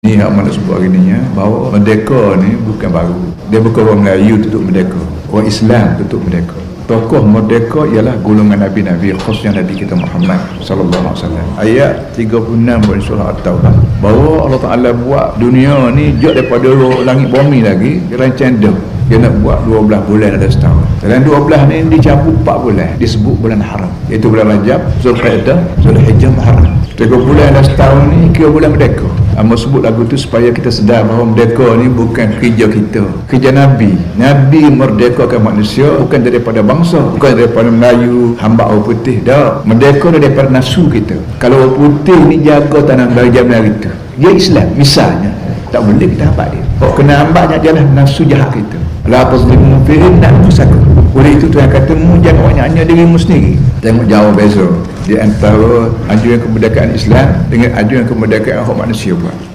Ni hak mana sebut hari ni ya, bahawa merdeka ni bukan baru. Dia bukan orang Melayu tutup merdeka, orang Islam tutup merdeka. Tokoh merdeka ialah golongan Nabi-Nabi, khususnya Nabi kita Muhammad sallallahu alaihi wasallam. Ayat 36 dari surah At-Taubah, bahawa Allah Taala buat dunia ni jauh daripada langit bumi lagi, dia rancang dah. Dia nak buat 12 bulan ada setahun. Dalam 12 ni dicabut 4 bulan, disebut bulan haram, iaitu bulan Rajab, Zulqa'dah, Zulhijjah, Muharram. 3 bulan ada setahun ni kira bulan merdeka. Amba sebut lagu tu supaya kita sedar bahawa merdeka ni bukan kerja kita, kerja Nabi. Nabi merdekakan manusia bukan daripada bangsa, bukan daripada Melayu, hamba orang putih. Dah, merdeka daripada nafsu kita. Kalau orang putih ni jaga tanah belah kita, dia Islam misalnya, tak boleh kita hambat dia. Kalau kena hambatnya adalah nafsu jahat kita. La tazlimu fihinna anfusakum. Oleh itu Tuhan kata, mu jangan hanya dirimu sendiri. Tengok jauh beza di antara anjuran kemerdekaan Islam dengan anjuran kemerdekaan hak manusia buat.